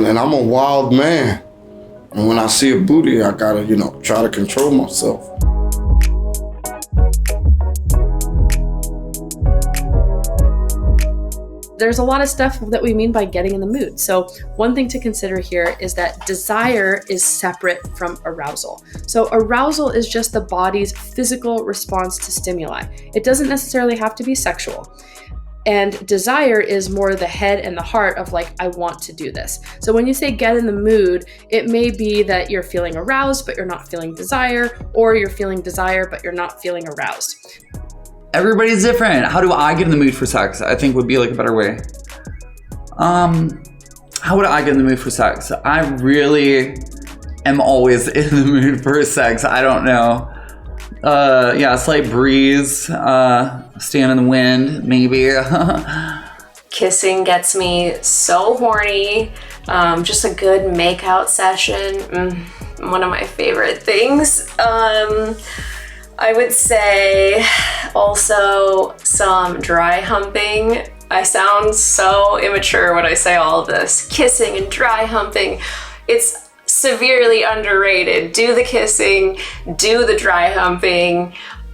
and I'm a wild man. And when I see a booty, I gotta, try to control myself. There's a lot of stuff that we mean by getting in the mood. So one thing to consider here is that desire is separate from arousal. So arousal is just the body's physical response to stimuli. It doesn't necessarily have to be sexual. And desire is more the head and the heart of like, I want to do this. So when you say get in the mood, it may be that you're feeling aroused, but you're not feeling desire, or you're feeling desire, but you're not feeling aroused. Everybody's different. How do I get in the mood for sex? I think would be like a better way. How would I get in the mood for sex? I really am always in the mood for sex. I don't know. Slight breeze, stand in the wind, maybe. Kissing gets me so horny. Just a good make-out session. One of my favorite things. I would say also some dry humping. I sound so immature when I say all of this. Kissing and dry humping. It's severely underrated. Do the kissing, do the dry humping.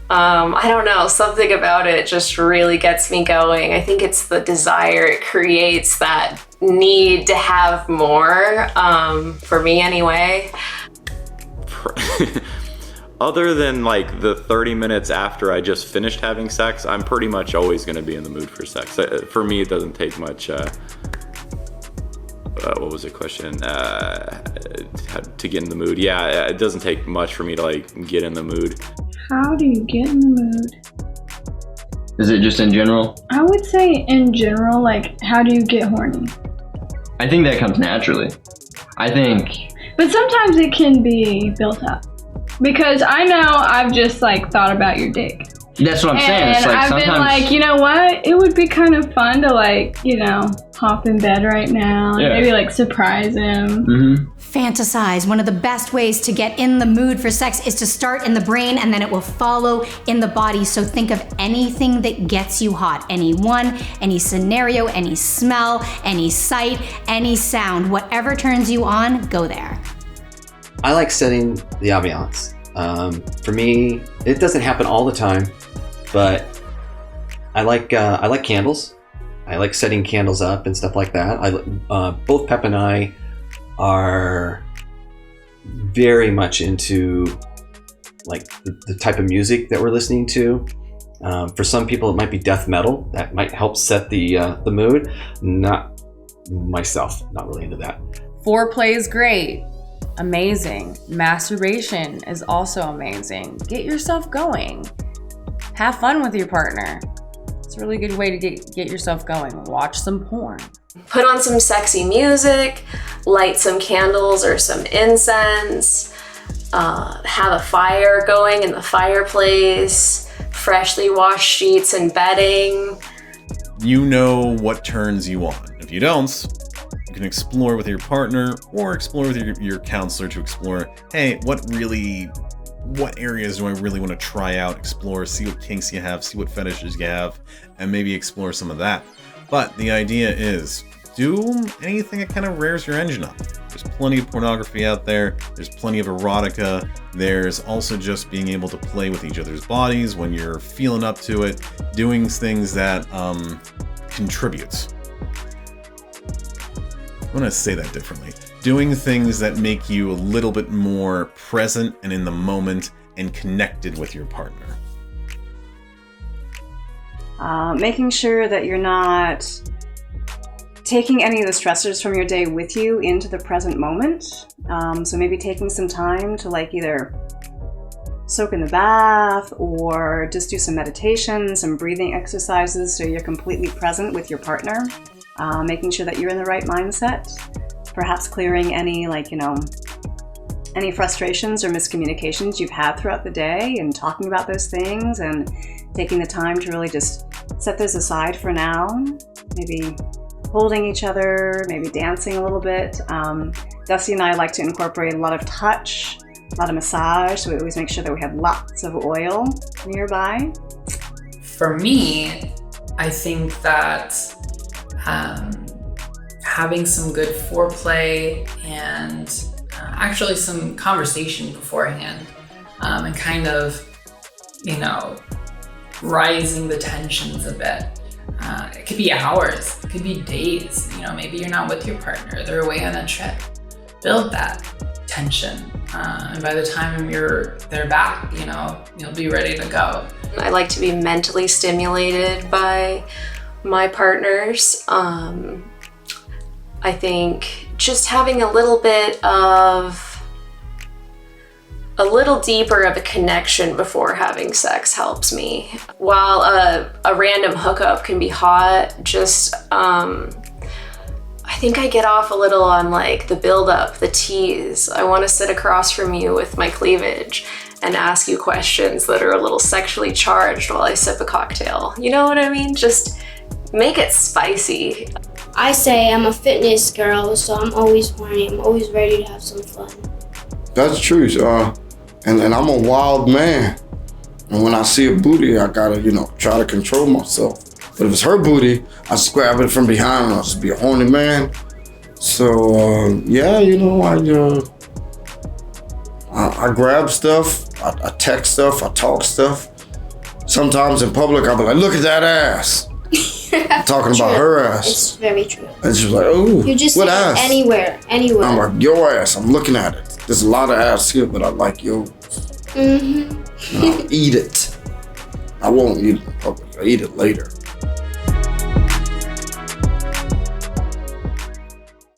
I don't know, something about it just really gets me going. I think it's the desire. It creates that need to have more, for me anyway. Other than like the 30 minutes after I just finished having sex, I'm pretty much always going to be in the mood for sex. For me, it doesn't take much, what was the question? To get in the mood. Yeah, it doesn't take much for me to like get in the mood. How do you get in the mood? Is it just in general? I would say in general, like, how do you get horny? I think that comes naturally. But sometimes it can be built up. Because I know I've just like thought about your dick. That's what I'm saying. It's like I've been like, you know what? It would be kind of fun to like, hop in bed right now. Yeah. Maybe like surprise him. Mm-hmm. Fantasize. One of the best ways to get in the mood for sex is to start in the brain and then it will follow in the body. So think of anything that gets you hot. Anyone, any scenario, any smell, any sight, any sound. Whatever turns you on, go there. I like setting the ambiance. For me, it doesn't happen all the time, but I like candles. I like setting candles up and stuff like that. Both Pep and I are very much into like the type of music that we're listening to. For some people, it might be death metal. That might help set the mood. Not myself. Not really into that. Foreplay is great. Amazing. Masturbation is also amazing. Get yourself going. Have fun with your partner. It's a really good way to get yourself going. Watch some porn. Put on some sexy music, light some candles or some incense, have a fire going in the fireplace, freshly washed sheets and bedding. You know what turns you on. If you don't, you can explore with your partner or explore with your counselor to explore, hey, what areas do I really want to try out, explore, see what kinks you have, see what fetishes you have, and maybe explore some of that. But the idea is, do anything that kind of rears your engine up. There's plenty of pornography out there, there's plenty of erotica, there's also just being able to play with each other's bodies when you're feeling up to it, doing things that contribute. I'm going to say that differently. Doing things that make you a little bit more present and in the moment and connected with your partner. Making sure that you're not taking any of the stressors from your day with you into the present moment. So maybe taking some time to like either soak in the bath or just do some meditation, some breathing exercises so you're completely present with your partner. Making sure that you're in the right mindset, perhaps clearing any any frustrations or miscommunications you've had throughout the day and talking about those things and taking the time to really just set those aside for now. Maybe holding each other, maybe dancing a little bit. Dusty and I like to incorporate a lot of touch, a lot of massage, so we always make sure that we have lots of oil nearby. For me, I think that having some good foreplay and actually some conversation beforehand, and kind of, you know, rising the tensions a bit. It could be hours, it could be days, you know, maybe you're not with your partner, they're away on a trip. Build that tension, and by the time they're back, you know, you'll be ready to go. I like to be mentally stimulated by my partners. I think just having a little deeper of a connection before having sex helps me. While a random hookup can be hot, just I think I get off a little on like the build up, the tease. I want to sit across from you with my cleavage and ask you questions that are a little sexually charged while I sip a cocktail. You know what I mean? Just make it spicy. I say I'm a fitness girl, so I'm always horny. I'm always ready to have some fun. That's true. And I'm a wild man. And when I see a booty, I gotta, you know, try to control myself. But if it's her booty, I just grab it from behind and I'll just be a horny man. So, yeah, you know, I grab stuff, I text stuff, I talk stuff. Sometimes in public, I'll be like, look at that ass. I'm talking about her ass. It's very true. And she's like, oh, you just what ass? Anywhere. I'm like, your ass, I'm looking at it. There's a lot of ass here, but I like yours. Mm-hmm. And I'll eat it. I won't eat it in public, I'll eat it later.